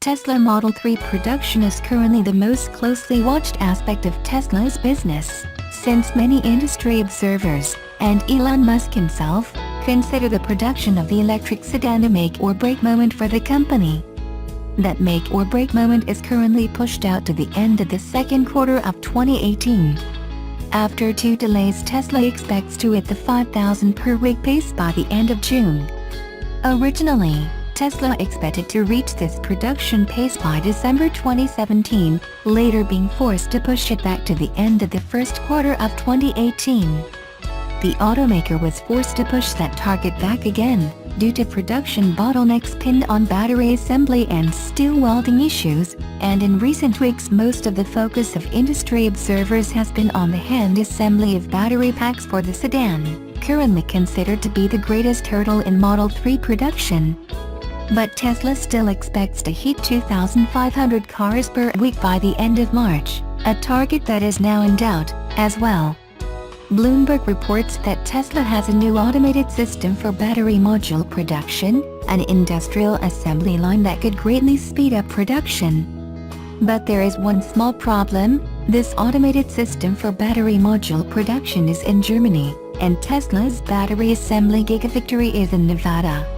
Tesla Model 3 production is currently the most closely watched aspect of Tesla's business, since many industry observers, and Elon Musk himself, consider the production of the electric sedan a make-or-break moment for the company. That make-or-break moment is currently pushed out to the end of the second quarter of 2018. After 2 delays, Tesla expects to hit the 5,000 per week pace by the end of June. Originally, Tesla expected to reach this production pace by December 2017, later being forced to push it back to the end of the first quarter of 2018. The automaker was forced to push that target back again, due to production bottlenecks pinned on battery assembly and steel welding issues, and in recent weeks most of the focus of industry observers has been on the hand assembly of battery packs for the sedan, currently considered to be the greatest hurdle in Model 3 production. But Tesla still expects to hit 2,500 cars per week by the end of March, a target that is now in doubt, as well. Bloomberg reports that Tesla has a new automated system for battery module production, an industrial assembly line that could greatly speed up production. But there is one small problem: this automated system for battery module production is in Germany, and Tesla's battery assembly Gigafactory is in Nevada.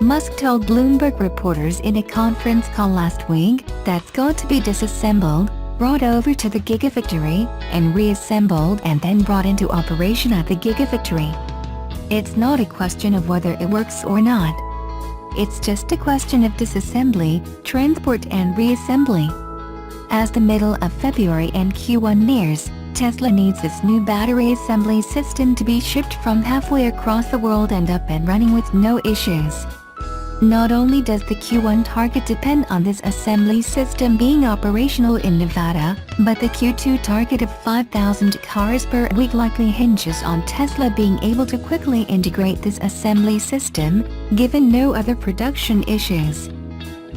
Musk told Bloomberg reporters in a conference call last week that's got to be disassembled, brought over to the Gigafactory, and reassembled and then brought into operation at the Gigafactory. It's not a question of whether it works or not. It's just a question of disassembly, transport and reassembly. As the middle of February and Q1 nears, Tesla needs this new battery assembly system to be shipped from halfway across the world and up and running with no issues. Not only does the Q1 target depend on this assembly system being operational in Nevada, but the Q2 target of 5,000 cars per week likely hinges on Tesla being able to quickly integrate this assembly system, given no other production issues.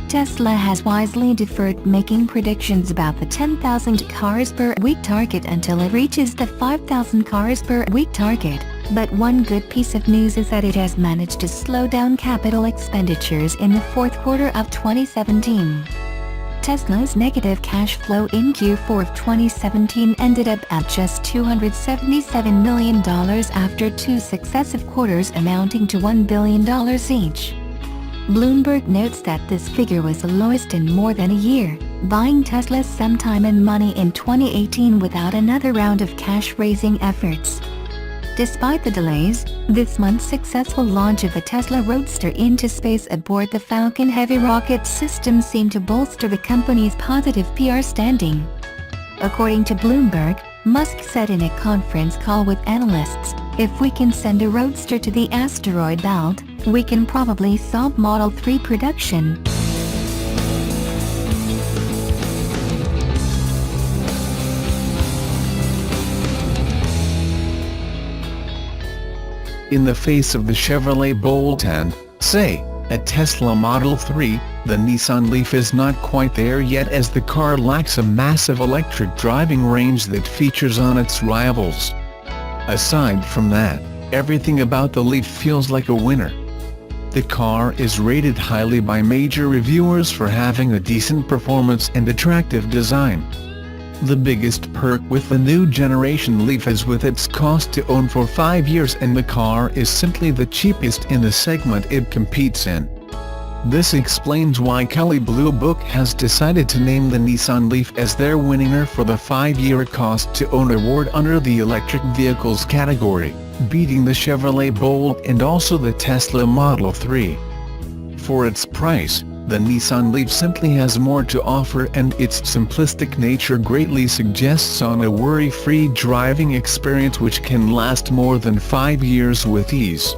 Tesla has wisely deferred making predictions about the 10,000 cars per week target until it reaches the 5,000 cars per week target, but one good piece of news is that it has managed to slow down capital expenditures in the fourth quarter of 2017. Tesla's negative cash flow in Q4 of 2017 ended up at just $277 million after 2 successive quarters amounting to $1 billion each. Bloomberg notes that this figure was the lowest in more than a year, buying Tesla some time and money in 2018 without another round of cash-raising efforts. Despite the delays, this month's successful launch of a Tesla Roadster into space aboard the Falcon Heavy rocket system seemed to bolster the company's positive PR standing. According to Bloomberg, Musk said in a conference call with analysts, "If we can send a Roadster to the asteroid belt, we can probably solve Model 3 production." In the face of the Chevrolet Bolt and, say, a Tesla Model 3, the Nissan Leaf is not quite there yet, as the car lacks a massive electric driving range that features on its rivals. Aside from that, everything about the Leaf feels like a winner. The car is rated highly by major reviewers for having a decent performance and attractive design. The biggest perk with the new generation Leaf is with its cost to own for 5 years, and the car is simply the cheapest in the segment it competes in. This explains why Kelley Blue Book has decided to name the Nissan Leaf as their winner for the 5-year cost to own award under the electric vehicles category, beating the Chevrolet Bolt and also the Tesla Model 3. For its price, the Nissan Leaf simply has more to offer, and its simplistic nature greatly suggests on a worry-free driving experience which can last more than 5 years with ease.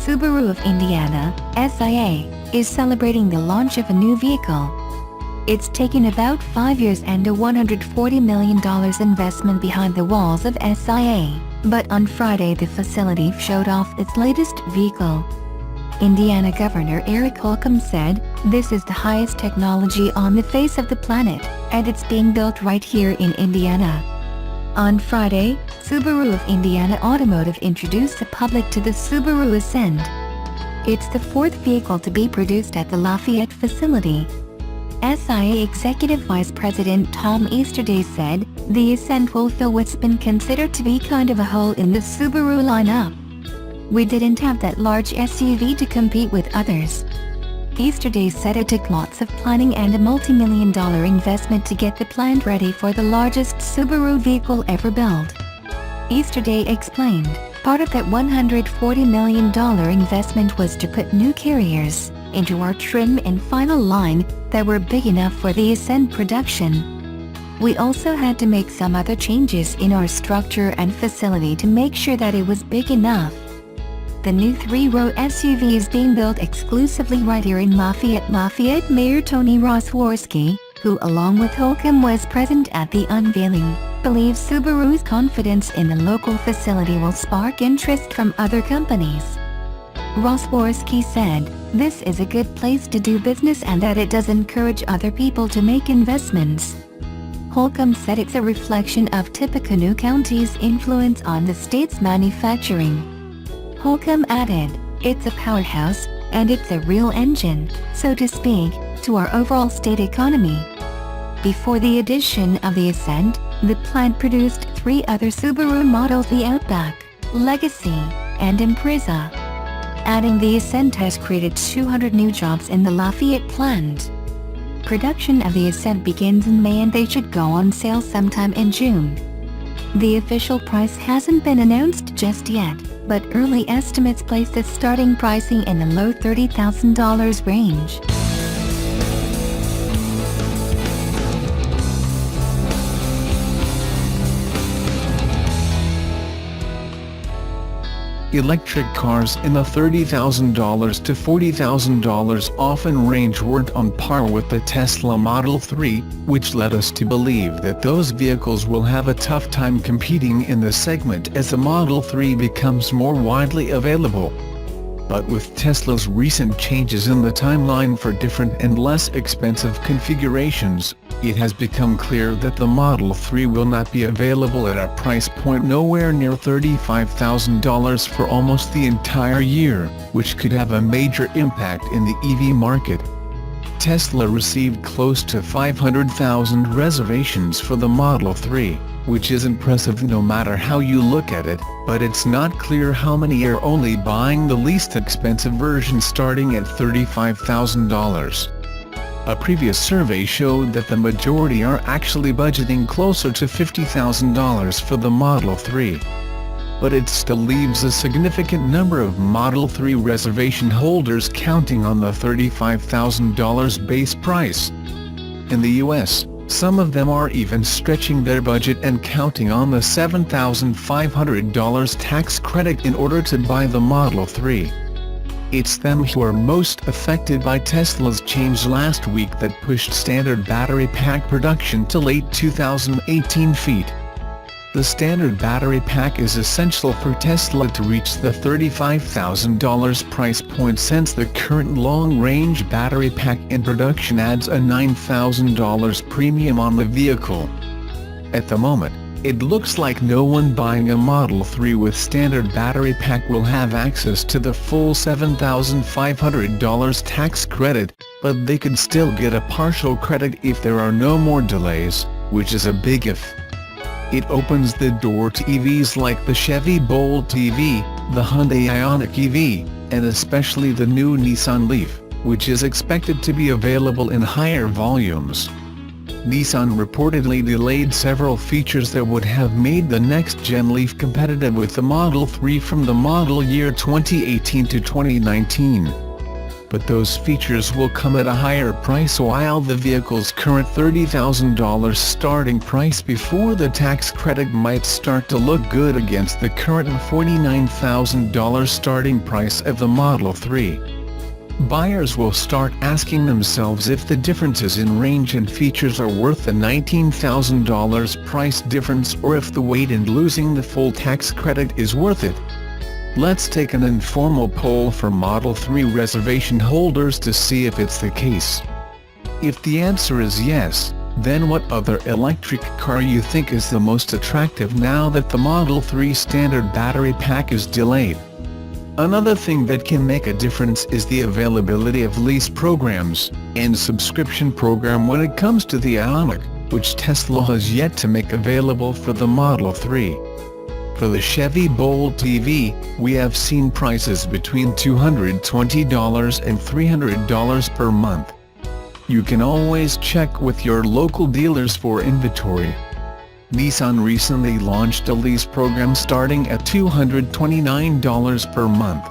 Subaru of Indiana, SIA, is celebrating the launch of a new vehicle. It's taken about 5 years and a $140 million investment behind the walls of SIA, but on Friday the facility showed off its latest vehicle. Indiana Governor Eric Holcomb said, "This is the highest technology on the face of the planet, and it's being built right here in Indiana." On Friday, Subaru of Indiana Automotive introduced the public to the Subaru Ascend. It's the fourth vehicle to be produced at the Lafayette facility. SIA Executive Vice President Tom Easterday said, "The Ascent will fill what's been considered to be kind of a hole in the Subaru lineup. We didn't have that large SUV to compete with others." Easterday said it took lots of planning and a multi-million-dollar investment to get the plant ready for the largest Subaru vehicle ever built. Easterday explained, part of that $140 million investment was to put new carriers into our trim and final line that were big enough for the Ascend production. We also had to make some other changes in our structure and facility to make sure that it was big enough. The new 3-row SUV is being built exclusively right here in Lafayette. Mayor Tony Rosworski, who along with Holcomb was present at the unveiling, believes Subaru's confidence in the local facility will spark interest from other companies. Rosworski said, "This is a good place to do business and that it does encourage other people to make investments." Holcomb said it's a reflection of Tippecanoe County's influence on the state's manufacturing. Holcomb added, "It's a powerhouse, and it's a real engine, so to speak, to our overall state economy." Before the addition of the Ascent, the plant produced 3 other Subaru models: the Outback, Legacy, and Impreza. Adding the Ascent has created 200 new jobs in the Lafayette plant. Production of the Ascent begins in May and they should go on sale sometime in June. The official price hasn't been announced just yet, but early estimates place the starting pricing in the low $30,000 range. Electric cars in the $30,000 to $40,000 often range weren't on par with the Tesla Model 3, which led us to believe that those vehicles will have a tough time competing in the segment as the Model 3 becomes more widely available. But with Tesla's recent changes in the timeline for different and less expensive configurations, it has become clear that the Model 3 will not be available at a price point nowhere near $35,000 for almost the entire year, which could have a major impact in the EV market. Tesla received close to 500,000 reservations for the Model 3, which is impressive no matter how you look at it, but it's not clear how many are only buying the least expensive version starting at $35,000. A previous survey showed that the majority are actually budgeting closer to $50,000 for the Model 3. But it still leaves a significant number of Model 3 reservation holders counting on the $35,000 base price. In the US, some of them are even stretching their budget and counting on the $7,500 tax credit in order to buy the Model 3. It's them who are most affected by Tesla's change last week that pushed standard battery pack production to late 2018 feet. The standard battery pack is essential for Tesla to reach the $35,000 price point, since the current long-range battery pack in production adds a $9,000 premium on the vehicle. At the moment, it looks like no one buying a Model 3 with standard battery pack will have access to the full $7,500 tax credit, but they could still get a partial credit if there are no more delays, which is a big if. It opens the door to EVs like the Chevy Bolt EV, the Hyundai Ioniq EV, and especially the new Nissan Leaf, which is expected to be available in higher volumes. Nissan reportedly delayed several features that would have made the next-gen Leaf competitive with the Model 3 from the model year 2018 to 2019. But those features will come at a higher price, while the vehicle's current $30,000 starting price before the tax credit might start to look good against the current $49,000 starting price of the Model 3. Buyers will start asking themselves if the differences in range and features are worth the $19,000 price difference, or if the wait and losing the full tax credit is worth it. Let's take an informal poll for Model 3 reservation holders to see if it's the case. If the answer is yes, Then what other electric car you think is the most attractive now that the Model 3 standard battery pack is delayed? Another thing that can make a difference is the availability of lease programs and subscription program when it comes to the Ioniq, which Tesla has yet to make available for the Model 3. For the Chevy Bolt EV, we have seen prices between $220 and $300 per month. You can always check with your local dealers for inventory. Nissan recently launched a lease program starting at $229 per month.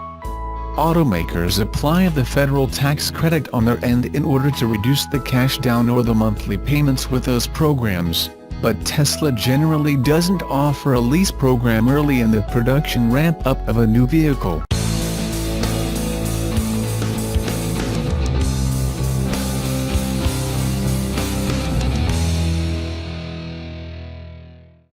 Automakers apply the federal tax credit on their end in order to reduce the cash down or the monthly payments with those programs, but Tesla generally doesn't offer a lease program early in the production ramp-up of a new vehicle.